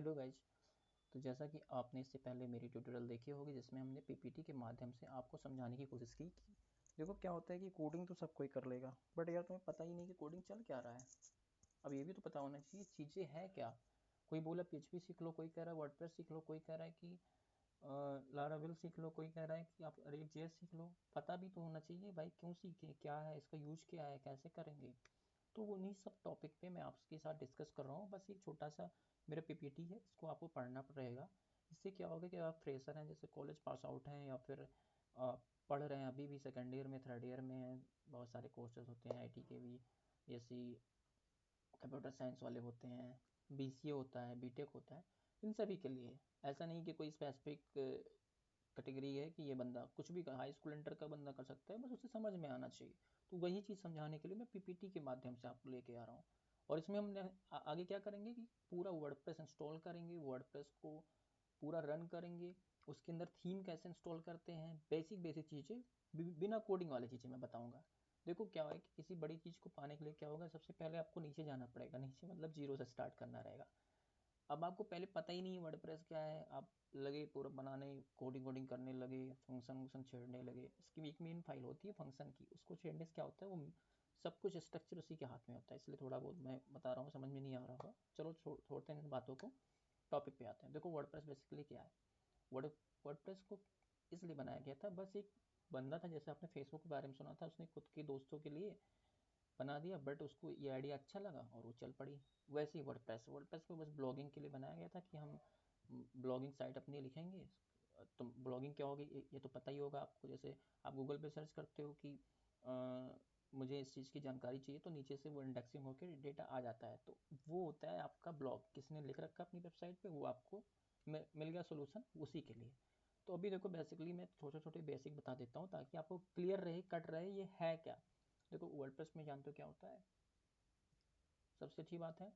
Hello guys. तो जैसा कि आपने इससे पहले मेरी ट्यूटोरियल देखी होगी जिसमें हमने पीपीटी के माध्यम से आपको समझाने की कोशिश की कि देखो क्या होता है कि कोडिंग तो सब कोई कर लेगा, बट यार तुम्हें पता ही नहीं कि कोडिंग चल क्या रहा है। अब ये भी तो पता होना चाहिए चीज़ें हैं क्या। कोई बोला पीएचपी सीख लो, कोई कह रहा है वर्डप्रेस सीख लो, कोई कह रहा है कि लारावेल सीख लो, कोई कह रहा है कि आप React.js सीख लो। पता भी तो होना चाहिए भाई, क्यों सीखें, क्या है इसका यूज, क्या है, कैसे करेंगे। तो उन्हीं सब टॉपिक पे मैं आपके साथ डिस्कस कर रहा हूँ। बस एक छोटा सा मेरा पीपीटी है, इसको आपको पढ़ना रहेगा। इससे क्या होगा कि आप फ्रेशर हैं, जैसे कॉलेज पास आउट हैं, या फिर पढ़ रहे हैं अभी भी, सेकेंड ईयर में, थर्ड ईयर में हैं। बहुत सारे कोर्सेज होते हैं आईटी के भी, जैसे कंप्यूटर साइंस वाले होते हैं, बीसीए होता है, बीटेक होता है। इन सभी के लिए ऐसा नहीं कि कोई स्पेसिफिक कैटेगरी है कि ये बंदा कुछ भी हाई स्कूल इंटर का बंदा कर सकता है, बस उसे समझ में आना चाहिए। तो वही चीज़ समझाने के लिए मैं पीपीटी के माध्यम से आपको लेके आ रहा हूँ। और इसमें हम आगे क्या करेंगे कि पूरा वर्डप्रेस इंस्टॉल करेंगे, वर्डप्रेस को पूरा रन करेंगे, उसके अंदर थीम कैसे इंस्टॉल करते हैं, बेसिक बेसिक चीज़ें, बिना कोडिंग वाली चीज़ें मैं बताऊँगा। देखो क्या है कि किसी बड़ी चीज़ को पाने के लिए क्या होगा, सबसे पहले आपको नीचे जाना पड़ेगा। नीचे मतलब जीरो से स्टार्ट करना रहेगा। अब आपको पहले पता ही नहीं वर्डप्रेस क्या है, आप लगे पूरा बनाने, कोडिंग करने लगे, फंक्शन वंक्शन छेड़ने लगे। इसकी भी एक मेन फाइल होती है फंक्शन की, उसको छेड़ने से क्या होता है, वो सब कुछ स्ट्रक्चर उसी के हाथ में होता है। इसलिए थोड़ा बहुत मैं बता रहा हूँ, समझ में नहीं आ रहा होगा। चलो छोड़ते हैं इन बातों को, टॉपिक पे आते हैं। देखो वर्डप्रेस बेसिकली क्या है। वर्डप्रेस को इसलिए बनाया गया था, बस एक बंदा था, जैसे आपने फेसबुक के बारे में सुना था, उसने खुद के दोस्तों के लिए बना दिया, बट उसको ये आइडिया अच्छा लगा और वो चल पड़ी। वैसे ही वर्डप्रेस को बस ब्लॉगिंग के लिए बनाया गया था कि हम ब्लॉगिंग साइट अपनी लिखेंगे। तो ब्लॉगिंग क्या होगी ये तो पता ही होगा आपको। जैसे आप गूगल पे सर्च करते हो कि मुझे इस चीज़ की जानकारी चाहिए, तो नीचे से वो इंडेक्सिंग होकर डेटा आ जाता है। तो वो होता है आपका ब्लॉग, किसने लिख रखा अपनी वेबसाइट पे, वो आपको मिल गया सोल्यूशन उसी के लिए। तो अभी देखो बेसिकली मैं छोटे छोटे बेसिक बता देता हूँ ताकि आपको क्लियर रहे, कट रहे ये है क्या। देखो वर्डप्रेस में जानते हो क्या होता है। सबसे अच्छी बात है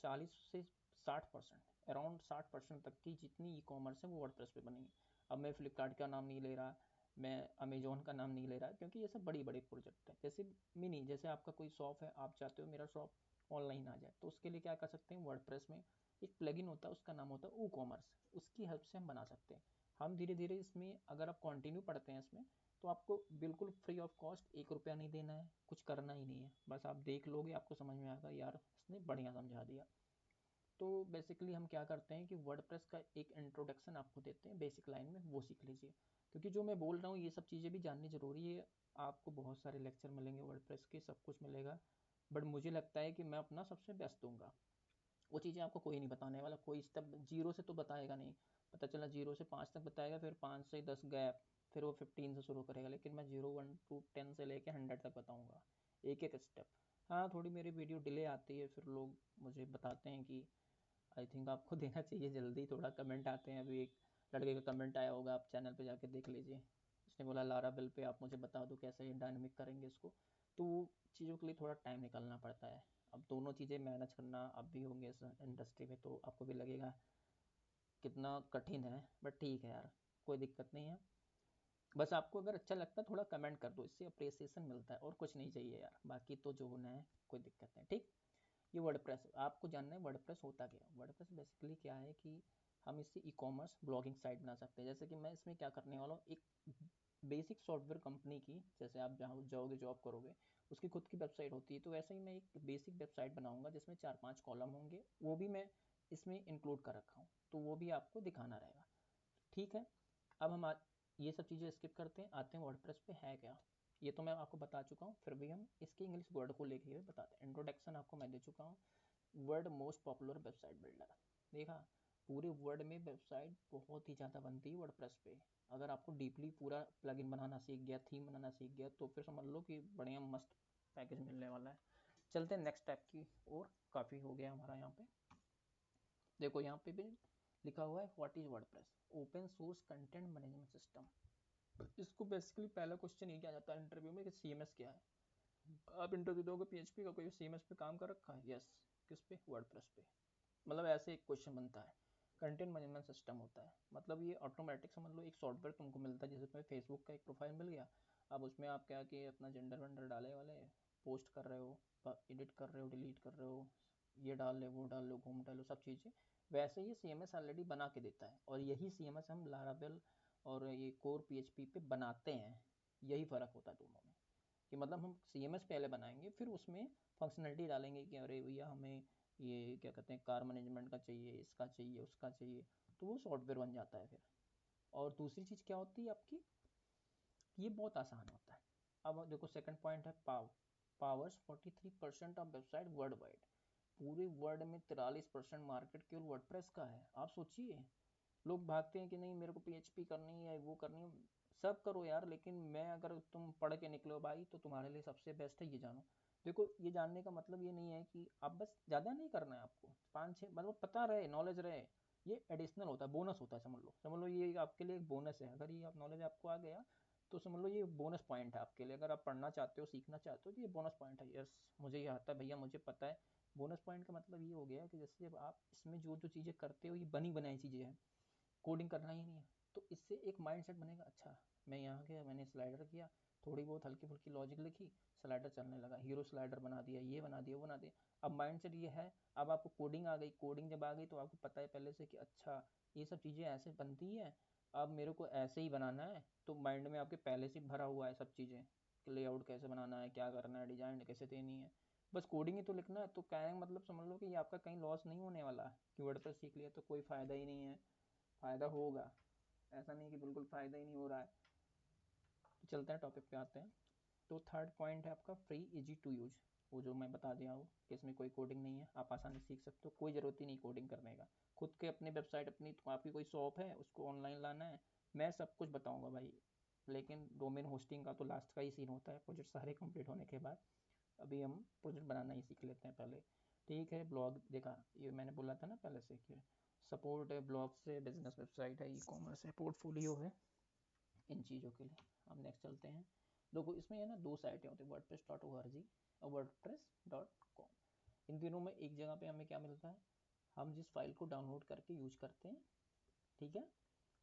40 से 60%, अराउंड 60% तक की जितनी ई कॉमर्स है वो वर्डप्रेस पे बनेगी। अब मैं फ्लिपकार्ट का नाम नहीं ले रहा, मैं अमेजोन का नाम नहीं ले रहा, क्योंकि ये सब बड़ी बड़ी प्रोजेक्ट है। जैसे मिनी, जैसे आपका कोई शॉप है, आप चाहते हो मेरा शॉप ऑनलाइन आ जाए, तो उसके लिए क्या कर सकते हैं, वर्डप्रेस में एक प्लगइन होता है, उसका नाम होता है ई कॉमर्स। उसकी हेल्प से हम बना सकते हैं। हम धीरे धीरे इसमें, अगर आप कंटिन्यू पढ़ते हैं इसमें, तो आपको बिल्कुल फ्री ऑफ कॉस्ट 1 रुपया नहीं देना है, कुछ करना ही नहीं है। बस आप देख लोगे, आपको समझ में आएगा यार इसने बढ़िया समझा दिया। तो बेसिकली हम क्या करते हैं कि वर्डप्रेस का एक इंट्रोडक्शन आपको देते हैं बेसिक लाइन में, वो सीख लीजिए। क्योंकि जो मैं बोल रहा हूँ ये सब चीज़ें भी जाननी ज़रूरी है। आपको बहुत सारे लेक्चर मिलेंगे वर्डप्रेस के, सब कुछ मिलेगा, बट मुझे लगता है कि मैं अपना सबसे बेस्ट दूंगा। वो चीज़ें आपको कोई नहीं बताने वाला, कोई स्टेप जीरो से तो बताएगा नहीं। पता चला 0 से 5 तक बताएगा, फिर 5 से 10 गैप, फिर वो 15 से शुरू करेगा, लेकिन मैं 0 1 2 10 से लेके 100 तक बताऊँगा, एक एक स्टेप। हाँ, थोड़ी मेरी वीडियो डिले आती है, फिर लोग मुझे बताते हैं कि आई थिंक आपको देना चाहिए जल्दी, थोड़ा कमेंट आते हैं। अभी एक लड़के का कमेंट आया होगा, आप चैनल पे जाके देख लीजिए। उसने बोला लारावेल पे आप मुझे बता दो कैसे डायनामिक करेंगे इसको। तो चीज़ों के लिए थोड़ा टाइम निकालना पड़ता है। अब दोनों चीज़ें मैनेज करना, आप भी होंगे इस इंडस्ट्री में, तो आपको भी लगेगा कितना कठिन है, बट ठीक है यार, कोई दिक्कत नहीं है। बस आपको अगर अच्छा लगता है थोड़ा कमेंट कर दो, इससे अप्रिसिएशन मिलता है, और कुछ नहीं चाहिए यार, बाकी तो जो होना है कोई दिक्कत नहीं। ठीक, ये वर्डप्रेस आपको जानना है। वर्डप्रेस होता क्या है। वर्डप्रेस बेसिकली क्या है कि हम इससे ई कॉमर्स ब्लॉगिंग साइट बना सकते हैं। जैसे कि मैं इसमें क्या करने वाला हूँ, एक बेसिक सॉफ्टवेयर कंपनी की, जैसे आप जहाँ जाओगे जॉब करोगे, उसकी खुद की वेबसाइट होती है, तो वैसे ही मैं एक बेसिक वेबसाइट बनाऊंगा जिसमें 4 5 कॉलम होंगे, वो भी मैं इसमें इंक्लूड कर रखा हूँ, तो वो भी आपको दिखाना रहेगा। ठीक है। अब हम ये सब चीज़ें स्किप करते हैं, आते हैं वर्डप्रेस पे है क्या। ये तो मैं आपको बता चुका हूँ, फिर भी हम इसके इंग्लिश वर्ड को लेके बताते हैं। इंट्रोडक्शन आपको मैं दे चुका हूँ। World most popular website builder, देखा, पूरे वर्ल्ड में वेबसाइट बहुत ही ज़्यादा बनती है वर्डप्रेस पे। अगर आपको डीपली पूरा प्लगइन बनाना सीख गया, थीम बनाना सीख गया, तो फिर समझ लो कि बढ़िया मस्त पैकेज मिलने वाला है। चलते हैं नेक्स्ट स्टेप की और, काफ़ी हो गया हमारा यहाँ पे। देखो यहाँ पे भी लिखा हुआ है what is WordPress, open source content management system. इसको बेसिकली पहला क्वेश्चन ये किया जाता है इंटरव्यू में कि सीएमएस क्या है। आप इंटरव्यू दोगे, पीएचपी का कोई सीएमएस पे काम कर रखा है, यस, किस पे, वर्डप्रेस पे। मतलब ऐसे एक क्वेश्चन बनता है। कंटेंट मैनेजमेंट सिस्टम होता है, मतलब ये ऑटोमेटिक समझ लो एक सॉफ्टवेयर तुमको मिलता है, जैसे तुम्हें फेसबुक का एक प्रोफाइल मिल गया। अब उसमें आप क्या कि अपना जेंडर वेंडर डाले वाले, पोस्ट कर रहे हो, एडिट कर रहे हो, डिलीट कर रहे हो, ये डाल ले, वो डाल लो, घूम डालो, सब चीज़ें वैसे ये CMS ऑलरेडी बना के देता है, और यही CMS हम लारावेल और ये कोर PHP पे बनाते हैं। यही फ़र्क होता है दोनों में, कि मतलब हम CMS पहले बनाएंगे, फिर उसमें फंक्शनलिटी डालेंगे कि अरे भैया हमें ये क्या कहते हैं कार मैनेजमेंट का चाहिए, इसका चाहिए, उसका चाहिए, तो वो सॉफ्टवेयर बन जाता है फिर। और दूसरी चीज़ क्या होती है आपकी, ये बहुत आसान होता है। अब देखो सेकंड पॉइंट है powers 43% of website world wide. पूरे वर्ल्ड में 43% मार्केट केवल वर्डप्रेस का है। आप सोचिए, लोग भागते हैं कि नहीं मेरे को PHP करनी है, वो करनी है, सब करो यार, लेकिन मैं अगर तुम पढ़ के निकलो भाई तो तुम्हारे लिए सबसे बेस्ट है ये जानो। देखो ये जानने का मतलब ये नहीं है कि आप बस ज़्यादा नहीं करना है, आपको 5-6 मतलब पता रहे, नॉलेज रहे, ये एडिशनल होता है, बोनस होता है। समझ लो ये आपके लिए एक बोनस है। अगर ये आप नॉलेज आपको आ गया तो समझ लो ये बोनस पॉइंट है आपके लिए। अगर आप पढ़ना चाहते हो, सीखना चाहते हो, तो ये बोनस पॉइंट है। यस, मुझे ये आता है भैया, मुझे पता है। बोनस पॉइंट का मतलब ये हो गया कि जैसे जब आप इसमें जो जो चीज़ें करते हो ये बनी बनाई चीज़ें हैं, कोडिंग करना ही नहीं है, तो इससे एक माइंडसेट बनेगा। अच्छा, मैं यहाँ गया, मैंने स्लाइडर किया, थोड़ी बहुत हल्की फुल्की लॉजिक लिखी, स्लाइडर चलने लगा, हीरो स्लाइडर बना दिया, ये बना दिया, वो बना दिया। अब माइंडसेट ये है, अब आपको कोडिंग आ गई। कोडिंग जब आ गई तो आपको पता है पहले से कि अच्छा ये सब चीज़ें ऐसे बनती हैं, अब मेरे को ऐसे ही बनाना है। तो माइंड में आपके पहले से भरा हुआ है सब चीज़ें कि लेआउट कैसे बनाना है, क्या करना है, डिजाइन कैसे देनी है, बस कोडिंग ही तो लिखना है। तो कहने का मतलब समझ लो कि ये आपका कहीं लॉस नहीं होने वाला है कि वर्डप्रेस सीख लिया तो कोई फ़ायदा ही नहीं है। फ़ायदा होगा, ऐसा नहीं कि बिल्कुल फ़ायदा ही नहीं हो रहा है। तो चलते हैं टॉपिक पे आते हैं। तो थर्ड पॉइंट है आपका फ्री इजी टू यूज। वो जो मैं बता दिया हूँ कि इसमें कोई कोडिंग नहीं है, आप आसानी से सीख सकते हो, कोई ज़रूरत ही नहीं कोडिंग करने का। खुद के अपनी वेबसाइट, अपनी आपकी कोई शॉप है, उसको ऑनलाइन लाना है, मैं सब कुछ बताऊँगा भाई। लेकिन डोमेन होस्टिंग का तो लास्ट का ही सीन होता है, प्रोजेक्ट सारे कंप्लीट होने के बाद। अभी हम प्रोजेक्ट बनाना ही सीख लेते हैं पहले। ठीक है, ब्लॉग देखा, ये मैंने बोला था ना पहले से कि सपोर्ट है ब्लॉग से, बिजनेस वेबसाइट है, ई-कॉमर्स है, पोर्टफोलियो है, इन चीज़ों के लिए। हम नेक्स्ट चलते हैं। देखो इसमें है ना दो साइटें होती हैं, wordpress.org और wordpress.com। इन तीनों में एक जगह पे हमें क्या मिलता है, हम जिस फाइल को डाउनलोड करके यूज करते हैं, ठीक है।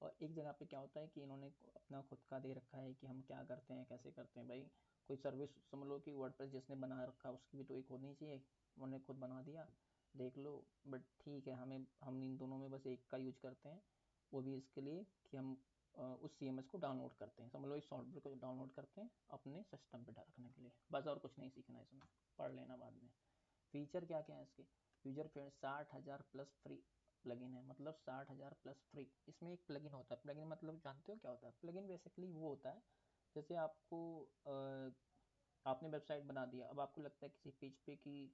और एक जगह पे क्या होता है कि इन्होंने अपना खुद का दे रखा है कि हम क्या करते हैं, कैसे करते हैं भाई। कोई सर्विस समझ लो कि वर्डप्रेस जिसने बना रखा है उसकी भी तो एक होनी चाहिए। उन्होंने खुद बना दिया, देख लो। बट ठीक है, हम इन दोनों में बस एक का यूज करते हैं, वो भी इसके लिए कि हम उस CMS को डाउनलोड करते हैं। समझ लो इस सॉफ्टवेयर को डाउनलोड करते हैं अपने सिस्टम पे रखने के लिए, बस और कुछ नहीं सीखना है इसमें, पढ़ लेना बाद में। फीचर क्या क्या है इसके, फीचर फिर 60,000 प्लस फ्री प्लगइन है, मतलब 60,000 प्लस फ्री। इसमें एक प्लगइन होता है, प्लगइन मतलब जानते हो क्या होता है? प्लगइन बेसिकली वो होता है, जैसे आपको आपने वेबसाइट बना दिया, अब आपको लगता है किसी पेज पे कि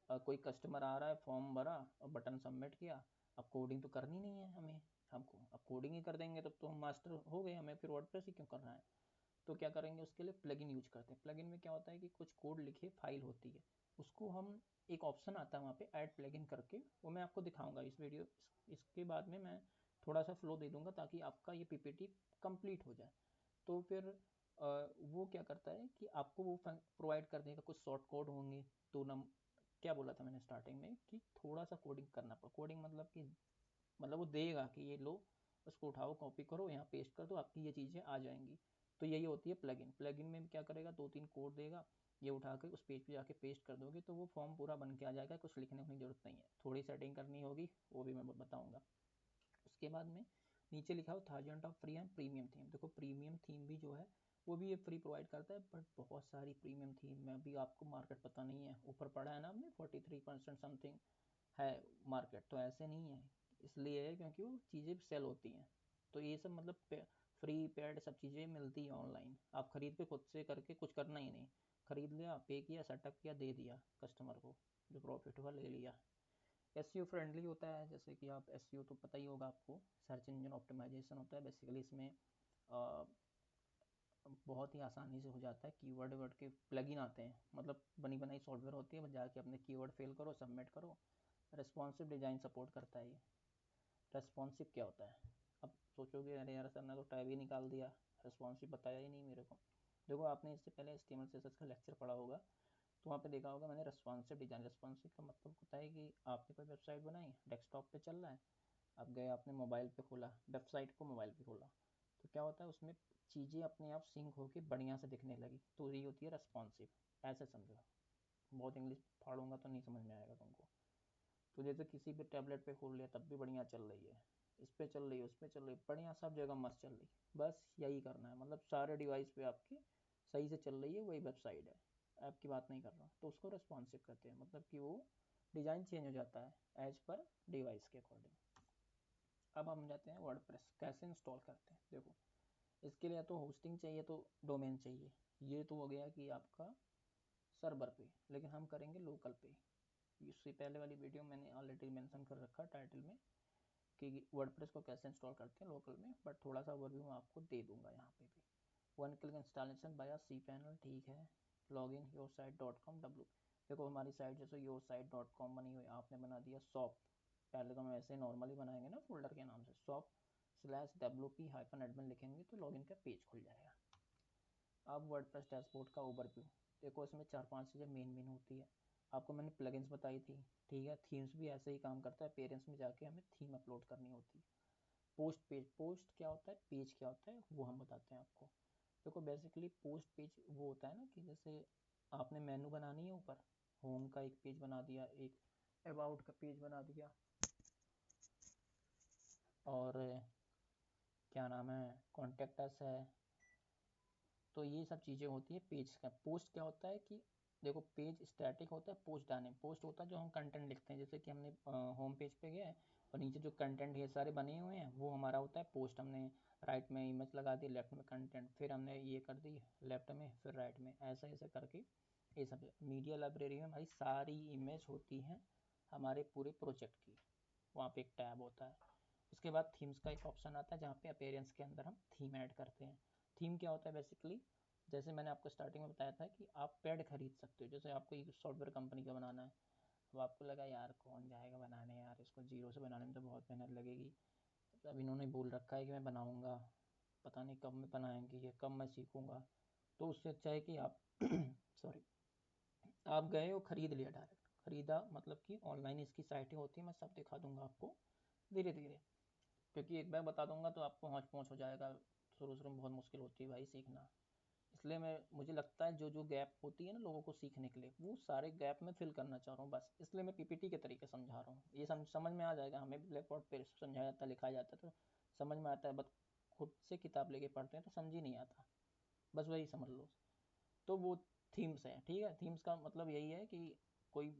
कोई कस्टमर आ रहा है, फॉर्म भरा और बटन सबमिट किया, अब कोडिंग तो करनी नहीं है हमें, हमको अब कोडिंग ही कर देंगे तब तो हम मास्टर हो गए, हमें फिर वर्डप्रेस ही क्यों करना है। तो क्या करेंगे, उसके लिए प्लगइन यूज करते हैं। प्लगइन में क्या होता है कि कुछ कोड लिखे फाइल होती है, उसको हम एक ऑप्शन आता है वहाँ पे ऐड प्लगइन करके, वो मैं आपको दिखाऊंगा इस वीडियो, इसके बाद में मैं थोड़ा सा फ्लो दे दूंगा ताकि आपका ये PPT कंप्लीट हो जाए। तो फिर वो क्या करता है कि आपको वो प्रोवाइड कर देगा, कुछ शॉर्ट कोड होंगे। तो नम क्या बोला था मैंने स्टार्टिंग में कि थोड़ा सा कोडिंग करना पड़ा। कोडिंग मतलब कि मतलब वो देगा कि ये लो, उसको उठाओ, कॉपी करो, यहाँ पेस्ट कर दो, आपकी ये चीज़ें आ जाएंगी। तो यही होती है प्लगइन। प्लगइन में क्या करेगा, 2-3 कोड देगा, ये उठा के उस पेज पे जाके पेस्ट कर दोगे तो वो फॉर्म पूरा बन के आ जाएगा, कुछ लिखने की जरूरत नहीं है। थोड़ी सेटिंग करनी होगी, वो भी मैं बताऊँगा। उसके बाद में नीचे लिखा हो 1000 of free and premium theme. देखो प्रीमियम थीम भी जो है वो भी ये फ्री प्रोवाइड करता है, बट बहुत सारी प्रीमियम थीम में अभी आपको मार्केट पता नहीं है। ऊपर पड़ा है ना आपने 43% समथिंग है मार्केट, तो ऐसे नहीं है, इसलिए है क्योंकि वो चीज़ें सेल होती हैं। तो ये सब मतलब फ्री पेड सब चीज़ें मिलती हैं ऑनलाइन, आप खरीद के खुद से करके कुछ करना ही नहीं। खरीद लिया, पे किया, सेटअप किया, दे दिया कस्टमर को, जो प्रॉफिट हुआ ले लिया। SEO फ्रेंडली होता है, जैसे कि आप SEO तो पता ही होगा आपको, सर्च इंजन ऑप्टिमाइजेशन होता है बेसिकली। इसमें बहुत ही आसानी से हो जाता है। कीवर्ड वर्ड के प्लगइन आते हैं, मतलब बनी बनाई सॉफ्टवेयर होती है, जाके अपने कीवर्ड फिल करो, सबमिट करो। रेस्पॉन्सिव डिज़ाइन सपोर्ट करता है ये। रेस्पॉन्सिव क्या होता है, अब सोचोगे अरे यार सर ने तो टैब ही निकाल दिया, रेस्पॉन्सिव बताया ही नहीं मेरे को। देखो आपने इससे पहले HTML CSS का लेक्चर पढ़ा होगा, तो वहाँ पे देखा होगा मैंने रेस्पॉन्सिव डिज़ाइन। रेस्पॉन्सिव का मतलब होता है कि आपने कोई वेबसाइट बनाई, डेस्कटॉप पे चल रहा है, अब गए आपने मोबाइल पे खोला, वेबसाइट को मोबाइल पे खोला, तो क्या होता है उसमें चीज़ें अपने आप सिंक होकर बढ़िया से दिखने लगी, तो ये होती है रेस्पॉन्सिव। ऐसे समझो, बहुत इंग्लिश फाड़ूंगा तो नहीं समझ में आएगा तुमको। तो जैसे किसी भी टैबलेट पे खोल लिया तब भी बढ़िया चल रही है, इस पे चल रही है, उस पे चल रही है, बढ़िया सब जगह मस्त चल रही है। बस यही करना है, मतलब सारे डिवाइस पे आपकी सही से चल रही है, वही वेबसाइट है, ऐप की बात नहीं कर रहा, तो उसको रिस्पॉन्सिव कहते हैं, मतलब कि वो डिज़ाइन चेंज हो जाता है एज पर डिवाइस के अकॉर्डिंग। अब हम जाते हैं वर्डप्रेस कैसे इंस्टॉल करते हैं। देखो इसके लिए या तो होस्टिंग चाहिए तो डोमेन चाहिए, ये तो हो गया कि आपका सर्वर पे, लेकिन हम करेंगे लोकल पे। इससे पहले वाली वीडियो मैंने ऑलरेडी मेंशन कर रखा टाइटल में कि वर्डप्रेस को कैसे इंस्टॉल करते हैं लोकल में, बट थोड़ा सा ओवरव्यू मैं आपको दे दूंगा यहाँ पे भी। One click installation by cPanel, ठीक है। लॉगिन yoursite.com w, देखो हमारी साइट जैसे yoursite.com बनी हुई, आपने बना दिया शॉप, पहले तो हम ऐसे नॉर्मली बनाएंगे ना फोल्डर के नाम से, shop/wp-admin लिखेंगे तो लॉगिन का पेज खुल जाएगा। अब वर्डप्रेस डैशबोर्ड का ओवरव्यू, देखो इसमें 4-5 चीज़ें मेन होती है। आपको मैंने प्लगइन्स बताई थी, ठीक है। थीम्स भी ऐसे ही काम करता है, पेरेंट्स में जाके हमें थीम अपलोड करनी होती है। पोस्ट पेज, पोस्ट क्या होता है, पेज क्या होता है, वो हम बताते हैं आपको। देखो बेसिकली पोस्ट पेज वो होता है ना कि जैसे आपने मेनू बनानी है, ऊपर होम का एक पेज बना दिया, एक अबाउट का पेज बना दिया, और क्या नाम है कॉन्टेक्ट अस है, तो ये सब चीज़ें होती है पेज का। पोस्ट क्या होता है कि देखो पेज स्टैटिक होता है, पोस्ट डायनेमिक। पोस्ट होता है जो हम कंटेंट लिखते हैं, जैसे कि हमने होम पेज पे गए और नीचे जो कंटेंट ये सारे बने हुए हैं वो हमारा होता है पोस्ट। हमने राइट में इमेज लगा दी, लेफ्ट में कंटेंट, फिर हमने ये कर दी लेफ्ट में, फिर राइट में, ऐसा ऐसे करके ये सब। मीडिया लाइब्रेरी में हमारी सारी इमेज होती हैं हमारे पूरे प्रोजेक्ट की, वहाँ पे एक टैब होता है। उसके बाद थीम्स का एक ऑप्शन आता है जहाँ पे अपीयरेंस के अंदर हम थीम ऐड करते हैं। थीम क्या होता है बेसिकली, जैसे मैंने आपको स्टार्टिंग में बताया था कि आप पैड खरीद सकते हो, जैसे आपको एक सॉफ्टवेयर कंपनी का बनाना है, अब आपको लगा यार कौन जाएगा बनाने, यार इसको जीरो से बनाने में तो बहुत मेहनत लगेगी, अब इन्होंने बोल रखा है कि मैं बनाऊँगा, पता नहीं कब मैं बनाएंगे ये, कब मैं सीखूँगा, तो उससे अच्छा है कि आप सॉरी, आप गए और ख़रीद लिया, डायरेक्ट ख़रीदा, मतलब कि ऑनलाइन इसकी साइटें होती हैं, मैं सब दिखा दूँगा आपको धीरे धीरे, क्योंकि एक बार बता दूंगा तो आपको हौच पहुँच हो जाएगा, शुरू शुरू में बहुत मुश्किल होती है भाई सीखना। इसलिए मैं, मुझे लगता है जो जो गैप होती है ना लोगों को सीखने के लिए, वो सारे गैप में फिल करना चाह रहा हूँ बस, इसलिए मैं पीपीटी के तरीके समझा रहा हूँ। ये समझ में आ जाएगा, हमें भी ब्लैक बोर्ड पर समझाया जाता है, लिखाया जाता है तो समझ में आता है, बस खुद से किताब लेके पढ़ते हैं तो समझ ही नहीं आता, बस वही समझ लो। तो वो थीम्स है, ठीक है। थीम्स का मतलब यही है कि कोई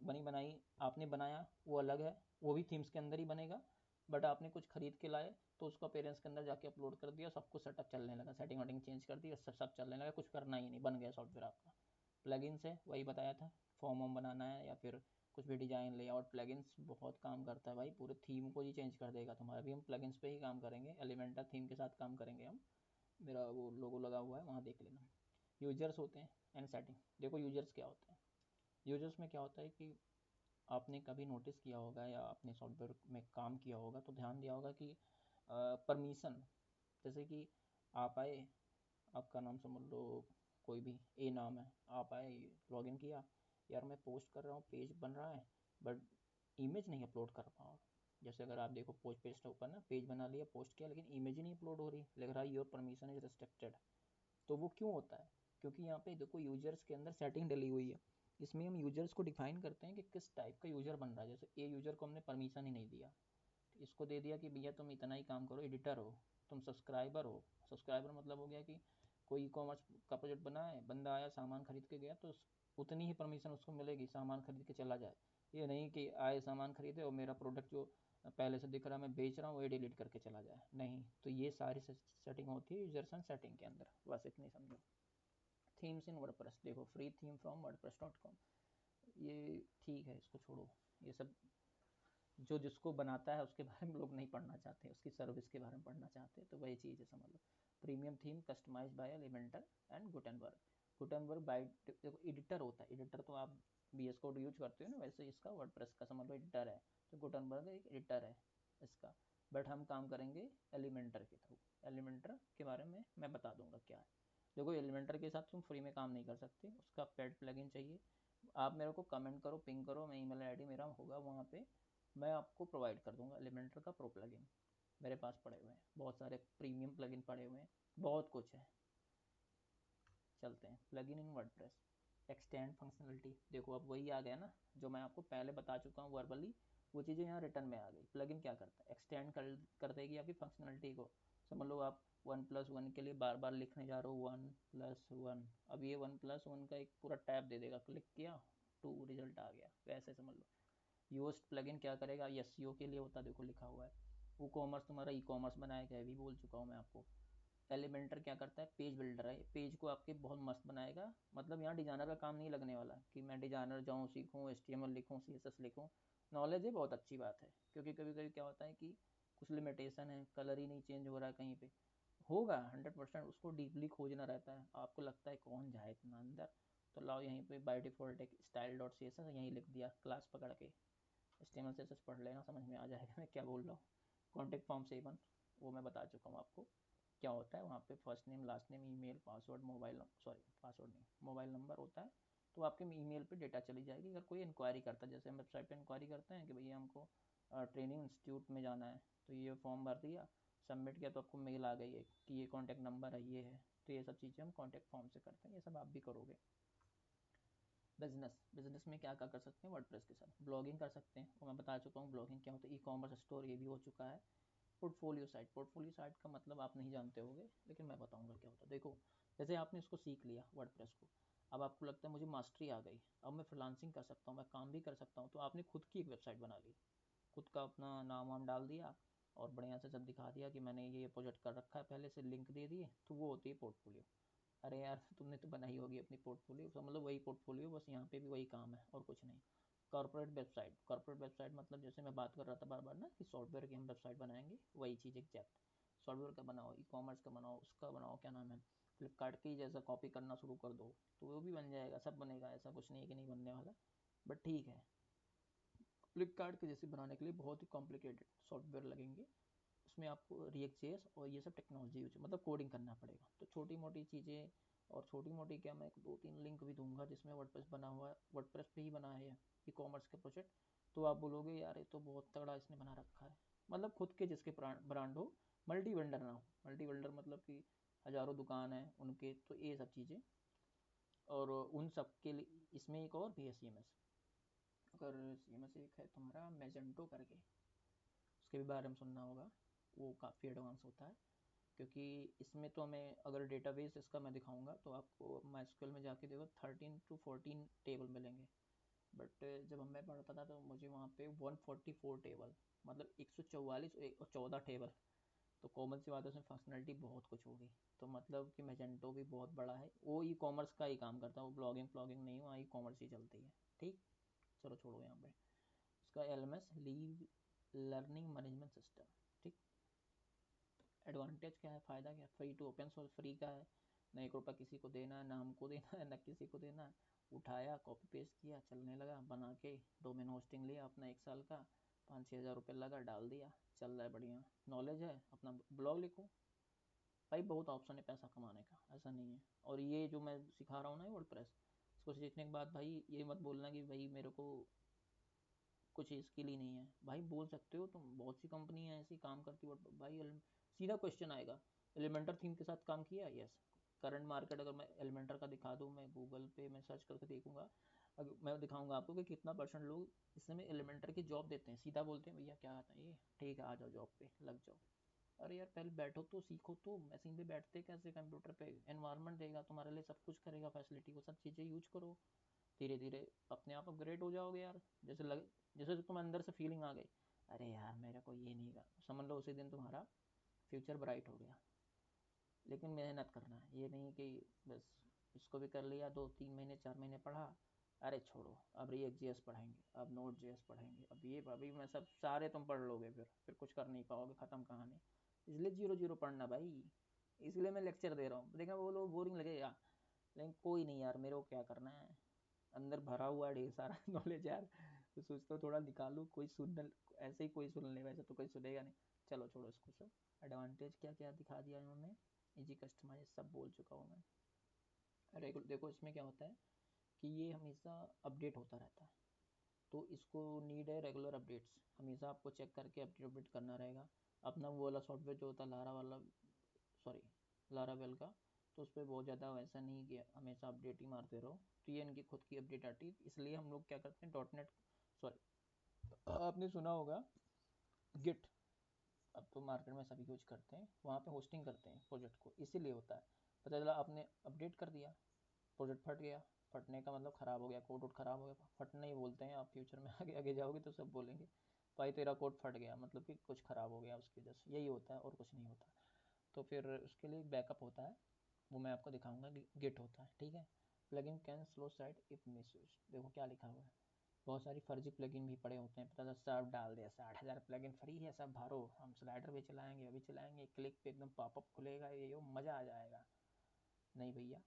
बनी बनाई आपने बनाया वो अलग है, वो भी थीम्स के अंदर ही बनेगा, बट आपने कुछ खरीद के लाए तो उसको अपेरेंस के अंदर जाके अपलोड कर दिया, सब कुछ सेटअप चलने लगा, सेटिंग वेटिंग चेंज कर दी, सब चलने लगा, कुछ करना ही नहीं, बन गया सॉफ्टवेयर आपका। प्लगइन्स है, वही बताया था, फॉर्म वॉर्म बनाना है या फिर कुछ भी डिजाइन लेआउट, प्लगइन्स बहुत काम करता है भाई, पूरे थीम को ही चेंज कर देगा तुम्हारा। भी हम प्लगइन्स पे ही काम करेंगे, एलिमेंटर थीम के साथ काम करेंगे हम, मेरा वो लोगो लगा हुआ है वहाँ देख लेना। यूजर्स होते हैं एंड सेटिंग, देखो यूजर्स क्या होते हैं। यूजर्स में क्या होता है कि आपने कभी नोटिस किया होगा या आपने सॉफ्टवेयर में काम किया होगा तो ध्यान दिया होगा कि परमिशन, जैसे कि आप आए, आपका नाम समझ लो कोई भी ए नाम है, आप आए लॉगिन किया, यार मैं पोस्ट कर रहा हूँ, पेज बन रहा है, बट इमेज नहीं अपलोड कर पाऊँ। जैसे अगर आप देखो पोस्ट पेज के ऊपर ना, पेज बना लिया, पोस्ट किया, लेकिन इमेज ही नहीं अपलोड हो रही, लिख रहा है योर परमिशन इज रिस्ट्रिक्टेड। तो वो क्यों होता है, क्योंकि यहाँ पे देखो यूजर्स के अंदर सेटिंग डली हुई है, इसमें हम यूजर्स को डिफाइन करते हैं कि किस टाइप का यूजर बन रहा है। जैसे ए यूजर को हमने परमिशन ही नहीं दिया, इसको दे दिया कि भैया तुम इतना ही काम करो, एडिटर हो, तुम सब्सक्राइबर हो। सब्सक्राइबर मतलब हो गया कि कोई ई कॉमर्स का प्रोजेक्ट बना है, बंदा आया सामान खरीद के गया तो उतनी ही परमिशन उसको मिलेगी, सामान खरीद के चला जाए। ये नहीं कि आए सामान खरीदे और मेरा प्रोडक्ट जो पहले से दिख रहा मैं बेच रहा हूँ वो डिलीट करके चला जाए, नहीं। तो ये सारी सेटिंग होती है यूजर्स एंड सेटिंग के अंदर, बस इतनी समझो। थीम्स इन वर्डप्रेस, देखो फ्री थीम फ्रॉम वर्डप्रेस.com, ये ठीक है, इसको छोड़ो, ये सब जो जिसको बनाता है उसके बारे में लोग नहीं पढ़ना चाहते, उसकी सर्विस के बारे में पढ़ना चाहते हैं, तो वही चीज़ है समझ लो। Premium theme customize by Elementor and Gutenberg. Gutenberg by, देखो एडिटर होता है, एडिटर तो आप बी एस कोड यूज करते हो ना, वैसे इसका वर्डप्रेस का समझ लो एडिटर है, तो गुटेनबर्ग एक एडिटर है इसका, बट हम काम करेंगे एलिमेंटर के थ्रू। एलिमेंटर के बारे में मैं बता दूंगा क्या है। देखो एलिमेंटर के साथ तुम फ्री में काम नहीं कर सकते, उसका पेड प्लगइन चाहिए। आप मेरे को कमेंट करो, पिंग करो, मैं ईमेल आईडी मेरा होगा वहाँ पे, मैं आपको प्रोवाइड कर दूंगा एलिमेंटर का प्रो प्लगइन। मेरे पास पड़े हुए हैं बहुत सारे प्रीमियम प्लगइन पड़े हुए हैं, बहुत कुछ है। चलते हैं प्लगइन इन वर्डप्रेस। एक्सटेंड फंक्शनलिटी, देखो अब वही आ गया ना जो मैं आपको पहले बता चुका हूँ वर्बली, वो चीज़ें यहाँ रिटर्न में आ गई। प्लगइन क्या करता है, एक्सटेंड कर देगी आपकी फंक्शनलिटी को। समझ लो आप 1+1 के लिए बार बार लिखने जा रहे हो 1+1, अब ये 1+1 का एक पूरा टैब दे देगा, क्लिक किया 2 रिजल्ट आ गया, वैसे समझ लो। योस्ट प्लगइन क्या करेगा, एसईओ के लिए होता है, देखो लिखा हुआ है। वो कॉमर्स तुम्हारा ई कॉमर्स बनाएगा, ये भी बोल चुका हूँ मैं आपको। एलिमेंटर क्या करता है, पेज बिल्डर है, पेज को आपके बहुत मस्त बनाएगा। मतलब यहाँ डिजाइनर का काम नहीं लगने वाला कि मैं डिजाइनर जाऊँ सीखूँ HTML लिखूँ CSS लिखूँ। नॉलेज है बहुत अच्छी बात है, क्योंकि कभी कभी क्या होता है कि कुछ लिमिटेशन है, कलर ही नहीं चेंज हो रहा है कहीं पे, होगा 100%, उसको डीपली खोजना रहता है। आपको लगता है कौन जाए इतना अंदर, तो लाओ यहीं पे बाय डिफ़ॉल्ट एक style.css यहीं लिख दिया, क्लास पकड़ के HTML CSS पढ़ लेना, समझ में आ जाएगा मैं क्या बोल रहा हूँ। कॉन्टेक्ट फॉर्म 7 वो मैं बता चुका हूँ आपको क्या होता है। वहाँ पे first name, last name, email, password, mobile, sorry password नहीं, मोबाइल नंबर होता है। तो आपके ईमेल पे डेटा चली जाएगी। अगर कोई इंक्वायरी करता है, जैसे हम वेबसाइट पे इंक्वायरी करते हैं कि भैया हमको ट्रेनिंग इंस्टीट्यूट में जाना है, तो ये फॉर्म भर दिया, सबमिट किया, तो आपको मेल आ गई है कि ये कॉन्टैक्ट नंबर है, ये है। तो ये सब चीज़ें हम कॉन्टैक्ट फॉर्म से करते हैं, ये सब आप भी करोगे। बिजनेस में क्या क्या कर सकते हैं वर्डप्रेस के साथ, ब्लॉगिंग कर सकते हैं, वो मैं बता चुका हूँ ब्लॉगिंग क्या होता है। ई कॉमर्स स्टोर ये भी हो चुका है। पोर्टफोलियो साइट का मतलब आप नहीं जानते होगे, लेकिन मैं बताऊंगा क्या होता है। देखो जैसे आपने इसको सीख लिया वर्डप्रेस को, अब आपको लगता है मुझे मास्टरी आ गई, अब मैं फ्रीलांसिंग कर सकता हूँ, मैं काम भी कर सकता हूँ, तो आपने खुद की एक वेबसाइट बना ली, खुद का अपना नाम वाम डाल दिया और बढ़िया से सब दिखा दिया कि मैंने ये प्रोजेक्ट कर रखा है, पहले से लिंक दे दिए, तो वो होती है पोर्टफोलियो। अरे यार तुमने तो बनाई होगी अपनी पोर्टफोलियो, समझ लो वही पोर्टफोलियो, बस यहाँ पे भी वही काम है और कुछ नहीं। कॉर्पोरेट वेबसाइट मतलब जैसे मैं बात कर रहा था बार बार ना कि सॉफ्टवेयर की हम वेबसाइट बनाएंगे, वही चीज़ एग्जैक्ट। सॉफ्टवेयर का बनाओ, ई कॉमर्स का बनाओ, उसका बनाओ, क्या नाम है, फ्लिपकार्ट की जैसा कॉपी करना शुरू कर दो तो वो भी बन जाएगा, सब बनेगा, ऐसा कुछ नहीं है कि नहीं बनने वाला। बट ठीक है, फ्लिपकार्ट के जैसे बनाने के लिए बहुत ही कॉम्प्लिकेटेड सॉफ्टवेयर लगेंगे, उसमें आपको रिएक्ट जेएस और ये सब टेक्नोलॉजी यूज मतलब कोडिंग करना पड़ेगा। तो छोटी मोटी चीज़ें, और छोटी मोटी क्या, मैं 2-3 लिंक भी दूंगा जिसमें वर्डप्रेस बना हुआ है, वर्डप्रेस पे ही बना है ई कॉमर्स का प्रोजेक्ट। तो आप बोलोगे यार ये तो बहुत तगड़ा इसने बना रखा है। मतलब खुद के जिसके ब्रांड हो, मल्टी वेंडर ना हो। मल्टी वेंडर मतलब कि हज़ारों दुकान है उनके, तो ये सब चीज़ें। और उन सब के लिए इसमें एक और भी है CMS। अगर CMS एक है तुम्हारा मैजेंटो करके, उसके भी बारे में सुनना होगा, वो काफ़ी एडवांस होता है। क्योंकि इसमें तो हमें अगर डेटाबेस इसका मैं दिखाऊंगा तो आपको MySQL में जाके देखो 13 to 14 टेबल मिलेंगे। बट जब मैं पढ़ता था तो मुझे वहाँ पे 144 टेबल, मतलब 144 और 14 टेबल। तो कॉमन सी बात है, उसमें फंक्शनलिटी बहुत कुछ होगी। तो मतलब कि मैजेंटो भी बहुत बड़ा है, वो ई कॉमर्स का ही काम करता है, वो ब्लॉगिंग नहीं, वहाँ ई कॉमर्स ही चलती है। ठीक, चलो छोड़ो यहाँ पे। उसका LMS, leave learning management system. ठीक, एडवांटेज क्या है, फ़ायदा क्या है, free to open source, free का है, न 1 रुपया किसी को देना है, ना हमको देना है, न किसी को देना है। उठाया, कॉपी पेस्ट किया, चलने लगा, बना के डोमेन होस्टिंग लिया अपना 1 साल का, 5-6 हज़ार रुपये लगा, डाल दिया, चल रहा है बढ़िया। नॉलेज है, अपना ब्लॉग लिखो। भाई बहुत ऑप्शन है पैसा कमाने का, ऐसा नहीं है। और ये जो मैं सिखा रहा हूँ ना वर्डप्रेस, इसको सीखने के बाद भाई ये मत बोलना कि भाई मेरे को कुछ स्किल ही नहीं है। भाई बोल सकते हो तुम, बहुत सी कंपनी है ऐसी काम करती है। भाई सीधा क्वेश्चन आएगा, एलिमेंटर थीम के साथ काम किया? यस। करंट मार्केट अगर मैं एलिमेंटर का दिखा दूँ, मैं गूगल पे मैं सर्च करके देखूंगा, अगर मैं दिखाऊंगा आपको कि कितना % लोग इसमें एलिमेंटर की जॉब देते हैं, सीधा बोलते हैं भैया क्या आता है ये, ठीक है आ जाओ जॉब पे लग जाओ। अरे यार पहले बैठो तो सीखो, तो मशीन पे बैठते कैसे, कंप्यूटर पे एनवायरनमेंट देगा तुम्हारे लिए, सब कुछ करेगा, फैसिलिटी वो सब चीज़ें यूज करो, धीरे धीरे अपने आप अपग्रेड हो जाओगे यार। जैसे तुम अंदर से फीलिंग आ गई, अरे यार मेरे को ये नहीं करना, समझ लो उसी दिन तुम्हारा फ्यूचर ब्राइट हो गया। लेकिन मेहनत करना है, ये नहीं कि बस इसको भी कर लिया, 2-3 महीने 4 महीने पढ़ा, अरे छोड़ो अब रिएक्ट जेएस पढ़ेंगे, अब नोट जेएस पढ़ेंगे, अब ये अभी मैं सब सारे तुम पढ़ लोगे, फिर कुछ कर नहीं पाओगे, ख़त्म कहानी। इसलिए 0-0 पढ़ना भाई, इसलिए मैं लेक्चर दे रहा हूँ। देखा वो लोग बोरिंग लगेगा, लेकिन कोई नहीं यार, मेरे को क्या करना है, अंदर भरा हुआ ढेर सारा नॉलेज यार। तो सोचता हूँ थोड़ा निकालूँ, कोई सुन, ऐसे ही कोई सुन ले, वैसे तो कोई सुनेगा नहीं। चलो छोड़ो इसको सब। एडवांटेज क्या क्या दिखा दिया इन्होंने, इजी कस्टमाइज सब बोल चुका हूँ मैं। देखो इसमें क्या होता है कि ये हमेशा अपडेट होता रहता है, तो इसको नीड है रेगुलर अपडेट्स, हमेशा आपको चेक करके अपडेट करना रहेगा। अपना वो वाला सॉफ्टवेयर जो होता है लारा वाला, सॉरी लारावेल का, तो उस पर बहुत ज़्यादा वैसा नहीं कि हमेशा अपडेट ही मारते रहो, तो ये इनकी खुद की अपडेट आती है। इसलिए हम लोग क्या करते हैं, .NET, सॉरी आपने सुना होगा गिट, अब तो मार्केट में सभी यूज करते हैं, वहाँ पे होस्टिंग करते हैं प्रोजेक्ट को, इसीलिए होता है। पता चला आपने अपडेट कर दिया, प्रोजेक्ट फट गया, फटने का मतलब ख़राब हो गया, कोड वोड ख़राब हो गया, फटना ही बोलते हैं, आप फ्यूचर में आगे आगे जाओगे तो सब बोलेंगे भाई तेरा कोड फट गया, मतलब कि कुछ ख़राब हो गया उसकी वजह से, यही होता है और कुछ नहीं होता। तो फिर उसके लिए बैकअप होता है, वो मैं आपको दिखाऊंगा, गिट होता है, ठीक है। Plugin can slow site if misuse, देखो क्या लिखा हुआ है, बहुत सारी फर्जी प्लगइन भी पड़े होते हैं, पता था सब डाल दिया, 60,000 प्लगइन फ्री है, सब भरो, हम स्लाइडर भी चलाएंगे, अभी चलाएंगे, क्लिक पे एकदम पॉपअप खुलेगा, ये मज़ा आ जाएगा। नहीं भैया,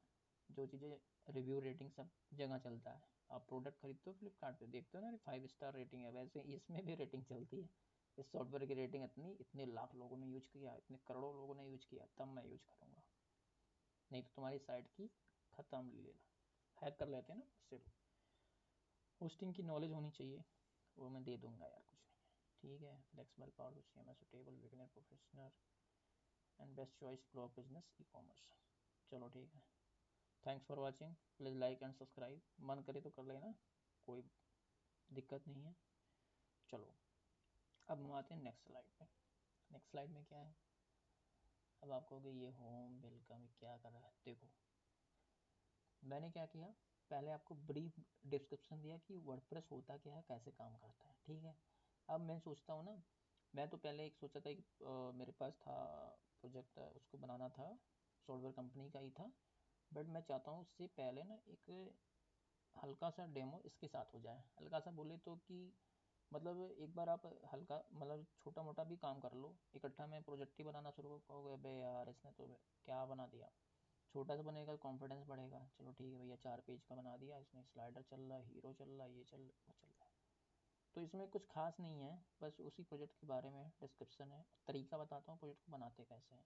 जो चीज़ें रिव्यू रेटिंग सब जगह चलता है, आप प्रोडक्ट खरीदते हो फ्लिपकार्ट पे, देखते हो ना 5 स्टार रेटिंग है, वैसे इसमें भी रेटिंग चलती है। इस सॉफ्टवेयर की रेटिंग इतने लाख लोगों ने यूज किया, इतने करोड़ों लोगों ने यूज किया, तब मैं यूज करूँगा, नहीं तो तुम्हारी साइट की ख़त्म ले लेना, हैक कर लेते हैं ना उससे। होस्टिंग की नॉलेज होनी चाहिए, वो मैं दे दूंगा यार, कुछ नहीं है, ठीक है। Flexible power to CMS suitable beginner professional and best choice blog business e commerce. चलो ठीक है, thanks for watching, please like and subscribe, मन करे तो कर लेना, कोई दिक्कत नहीं है। चलो अब हम आते हैं नेक्स्ट स्लाइड पे। नेक्स्ट स्लाइड में क्या है, अब आप कहोगे ये होम वेलकम क्या कर रहा है, देखो मैंने क्या किया, पहले आपको ब्रीफ डिस्क्रिप्शन दिया कि वर्डप्रेस होता क्या है, कैसे काम करता है, ठीक है। अब मैं सोचता हूँ ना, मैं तो पहले एक सोचा था, एक मेरे पास था प्रोजेक्ट, उसको बनाना था, सॉफ्टवेयर कंपनी का ही था, बट मैं चाहता हूँ उससे पहले ना एक हल्का सा डेमो इसके साथ हो जाए। हल्का सा बोले तो कि मतलब एक बार आप हल्का मतलब छोटा मोटा भी काम कर लो, इकट्ठा में प्रोजेक्ट ही बनाना शुरू करोगे, बे यार इसने तो क्या बना दिया, छोटा सा बनेगा, कॉन्फिडेंस बढ़ेगा, चलो ठीक है भैया 4 पेज का बना दिया इसने, स्लाइडर चल रहा है, हीरो चल रहा है, ये चल वो चल रहा है, तो इसमें कुछ खास नहीं है, बस उसी प्रोजेक्ट के बारे में डिस्क्रिप्शन है, तरीका बताता हूँ प्रोजेक्ट को बनाते कैसे हैं।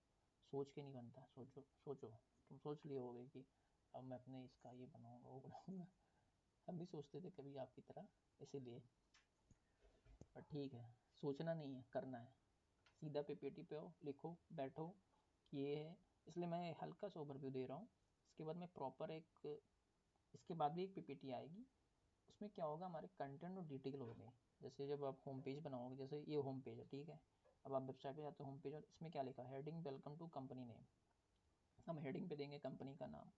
सोच के नहीं बनता, सोचो सोचो, तुम सोच लिए होगे कि अब मैं अपने इसका ये बनाऊँगा वो बनाऊँगा, हम भी सोचते थे कभी आपकी तरह, इसीलिए, पर ठीक है, सोचना नहीं है, करना है, सीधा PPT पे आओ, लिखो बैठो कि ये है, इसलिए मैं हल्का सा ओवरव्यू दे रहा हूँ। इसके बाद में प्रॉपर एक, इसके बाद भी एक PPT आएगी, उसमें क्या होगा, हमारे कंटेंट और डिटेल हो गए। जैसे जब आप होम पेज बनाओगे, जैसे ये होम पेज है, ठीक है, अब आप वेबसाइट पे जाते हो, होम पेज, और इसमें क्या लिखा है, heading welcome to company name, हम हेडिंग पे देंगे कंपनी का नाम,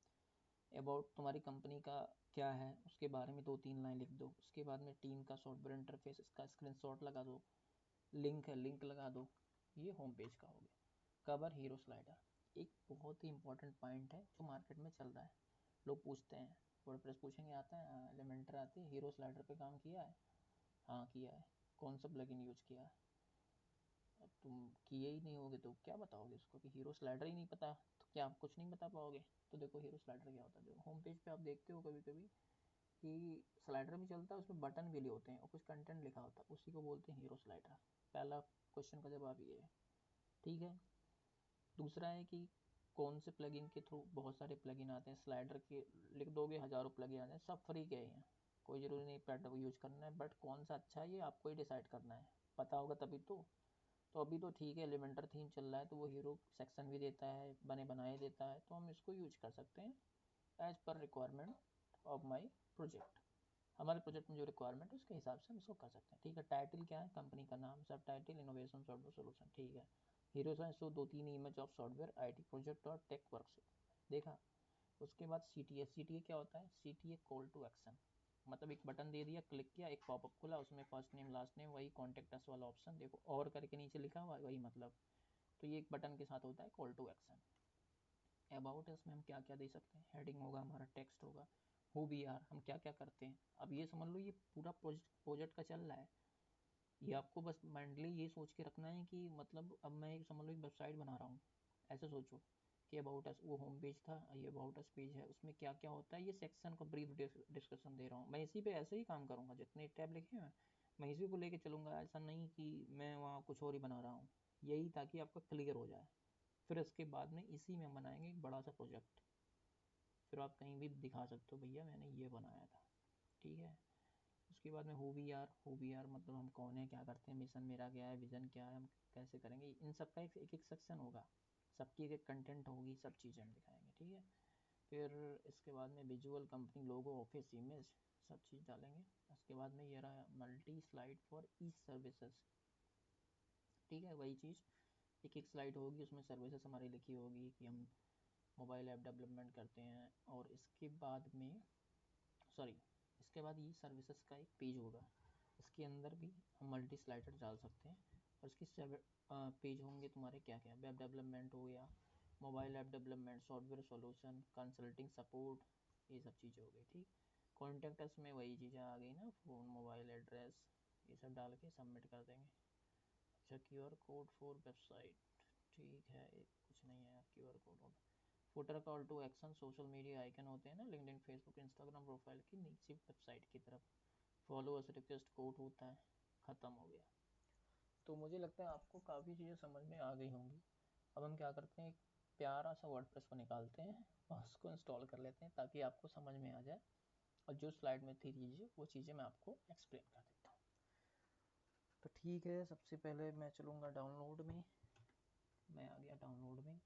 अबाउट तुम्हारी कंपनी का क्या है उसके बारे में 2-3 लाइन लिख दो, उसके बाद में टीम का सॉफ्टवेयर इंटरफेस, इसका स्क्रीनशॉट लगा दो, लिंक है लिंक लगा दो, ये होम पेज का हो गया। कवर हीरो स्लाइडर, एक बहुत ही इंपॉर्टेंट पॉइंट है जो मार्केट में चल रहा है, लोग पूछते हैं, वर्डप्रेस पूछेंगे आता है, एलिमेंटर आती है, हीरो स्लाइडर पे काम किया है, हाँ किया है, कौन सा प्लगइन यूज किया है, अब तुम किए ही नहीं होगे तो क्या बताओगे उसको, कि हीरो स्लाइडर ही नहीं पता तो क्या आप कुछ नहीं बता पाओगे। तो देखो हीरो स्लाइडर क्या होता है, जो होम पेज पे आप देखते हो कभी कभी कि स्लाइडर भी चलता है, उसमें बटन भी होते हैं और कुछ कंटेंट लिखा होता है, उसी को बोलते हैं हीरो स्लाइडर। पहला क्वेश्चन का जवाब ये है, ठीक है। दूसरा है कि कौन से प्लगइन के थ्रू, बहुत सारे प्लगइन आते हैं स्लाइडर के, लिख दोगे हज़ारों प्लगइन आते हैं, सब फ्री के ही हैं, कोई ज़रूरी नहीं पैड को यूज करना है, बट कौन सा अच्छा है ये आपको ही डिसाइड करना है, पता होगा तभी तो अभी तो ठीक है, एलिमेंटर थीम चल रहा है तो वो हीरो सेक्शन भी देता है, बने बनाए देता है, तो हम इसको यूज कर सकते हैं as per requirement of my project, हमारे प्रोजेक्ट में जो रिक्वायरमेंट है उसके हिसाब से हम इसको कर सकते हैं, ठीक है। टाइटल क्या है, कंपनी का नाम, सब टाइटल इनोवेशन सॉफ्टवेयर सोल्यूशन, ठीक है। Hero science, so 2-3 image of software IT project और टेक वर्कशिप, देखा। उसके बाद CTA क्या होता है, CTA कॉल टू एक्शन, मतलब एक बटन दे दिया, क्लिक किया, एक पॉपअप खुला, उसमें फर्स्ट नेम लास्ट नेम, वही कॉन्टेक्ट अस वाला ऑप्शन, देखो और करके नीचे लिखा हुआ है वही, मतलब तो ये एक बटन के साथ होता है कॉल टू एक्शन। अबाउट इसमें हम क्या क्या दे सकते हैं, हेडिंग होगा हमारा, टेक्स्ट होगा, हु वी आर, हम क्या क्या करते हैं। अब ये समझ लो ये पूरा प्रोजेक्ट का चल रहा है, ये आपको बस माइंडली ये सोच के रखना है कि मतलब अब मैं समझ लो एक वेबसाइट बना रहा हूँ, ऐसे सोचो कि अबाउट अस, वो होम पेज था, ये अबाउट अस पेज है, उसमें क्या क्या होता है, ये सेक्शन का ब्रीफ डिस्कशन दे रहा हूँ, मैं इसी पे ऐसे ही काम करूँगा, जितने टैब लिखे हैं मैं इसी को लेके चलूँगा, ऐसा नहीं कि मैं वहाँ कुछ और ही बना रहा हूँ, यही ताकि आपका क्लियर हो जाए। फिर उसके बाद में इसी में बनाएंगे एक बड़ा सा प्रोजेक्ट, फिर आप कहीं भी दिखा सकते हो भैया मैंने ये बनाया था, ठीक है। उसके बाद में हु वी आर मतलब हम कौन है, क्या करते हैं, मिशन मेरा क्या है, विज़न क्या है, हम कैसे करेंगे, इन सब का एक एक सेक्शन होगा, सबकी एक एक कंटेंट होगी, सब चीज़ें हम दिखाएंगे, ठीक है। फिर इसके बाद में विजुअल, कंपनी लोगो, ऑफिस इमेज, सब चीज़ डालेंगे। उसके बाद में ये रहा multi slide for E services, ठीक है। वही चीज़ एक एक स्लाइड होगी, उसमें सर्विसेज हमारी लिखी होगी कि हम मोबाइल ऐप डेवलपमेंट करते हैं। और इसके बाद में इसके बाद ई सर्विसेज का एक पेज होगा, इसके अंदर भी हम मल्टी स्लाइडर डाल सकते हैं। और इसके पेज होंगे तुम्हारे क्या क्या, वेब डेवलपमेंट हो गया, mobile app development, software solution, consulting support, ये सब चीज़ें हो गई, ठीक। कॉन्टैक्ट्स में वही चीज़ें आ गई ना, फ़ोन, मोबाइल एड्रेस, ये सब डाल के सबमिट कर देंगे। अच्छा, QR कोड फॉर वेबसाइट, ठीक है, एक कुछ नहीं है यार QR code. Footer call to action, social media icon होते हैं ना लिंक्डइन, फेसबुक, इंस्टाग्राम प्रोफाइल की नीचे वेबसाइट की तरफ, फॉलोअर्स रिक्वेस्ट कोड होता है, ख़त्म हो गया। तो मुझे लगता है आपको काफ़ी चीज़ें समझ में आ गई होंगी। अब हम क्या करते हैं, एक प्यारा सा वर्डप्रेस को निकालते हैं और उसको इंस्टॉल कर लेते हैं ताकि आपको समझ में आ जाए, और जो स्लाइड में थी चीज़ें वो चीज़ें मैं आपको एक्सप्लेन कर देता हूँ। तो ठीक है, सबसे पहले मैं चलूँगा डाउनलोड में। मैं आ गया डाउनलोड में,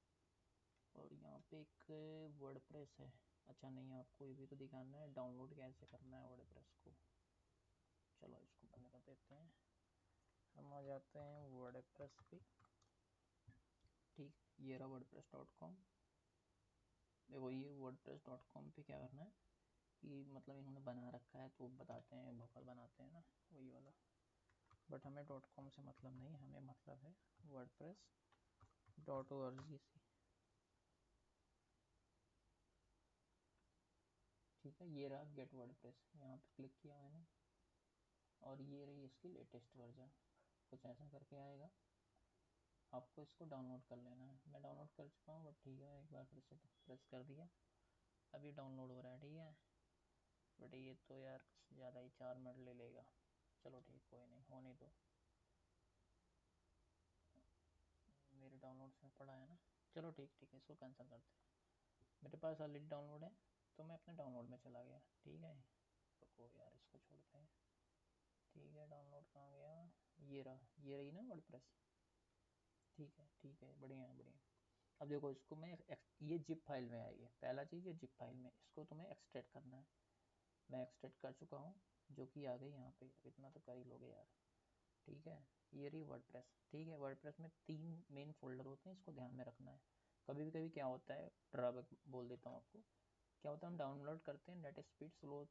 और यहाँ पे एक वर्डप्रेस है। अच्छा नहीं, आपको ये भी तो दिखाना है डाउनलोड कैसे करना है वर्डप्रेस को। चलो इसको बंद कर देते हैं, हम आ जाते हैं वर्डप्रेस पे, ठीक। ये रहा wordpress.com। देखो ये wordpress.com पे क्या करना है कि मतलब इन्होंने बना रखा है तो बताते हैं, भोकल बनाते हैं ना, वही वाला। बट हमें .com से मतलब नहीं, हमें मतलब है wordpress.org से, ठीक है। ये रहा गेट वर्डप्रेस, यहाँ पे क्लिक किया मैंने, और ये रही इसकी लेटेस्ट वर्जन, कुछ ऐसा करके आएगा। आपको इसको डाउनलोड कर लेना है, मैं डाउनलोड कर चुका हूँ, बट ठीक है, एक बार फिर से प्रेस कर दिया, अभी डाउनलोड हो रहा है, ठीक है। बट ये तो यार ज़्यादा ही 4 मिनट ले लेगा, चलो ठीक, कोई नहीं, होने दो। मेरे डाउनलोड्स में पड़ा है ना, चलो ठीक है, इसको कैंसिल करते हैं। मेरे पास ऑलरेडी डाउनलोड है, तो मैं अपने डाउनलोड में चला गया, ठीक है। रुको यार, इसको छोड़ते हैं, ठीक है। डाउनलोड कहाँ गया, ये रहा, ये रही ना वर्डप्रेस, ठीक है, बढ़िया है, बढ़िया। अब देखो इसको मैं ये जिप फाइल में आएगी, पहला चीज़ ये जिप फाइल में, इसको तुम्हें एक्सट्रैक्ट करना है। मैं एक्सट्रैक्ट कर चुका हूँ, जो कि आ गई यहाँ पे, अब इतना तो कर ही लोगे यार, ठीक है। ये रही वर्डप्रेस, ठीक है। वर्डप्रेस में 3 मेन फोल्डर होते हैं, इसको ध्यान में रखना है। कभी क्या होता है, ड्रॉबैक बोल देता हूँ आपको, क्या होता है, हम डाउनलोड करते हैं, नेट स्पीड स्लो होता है,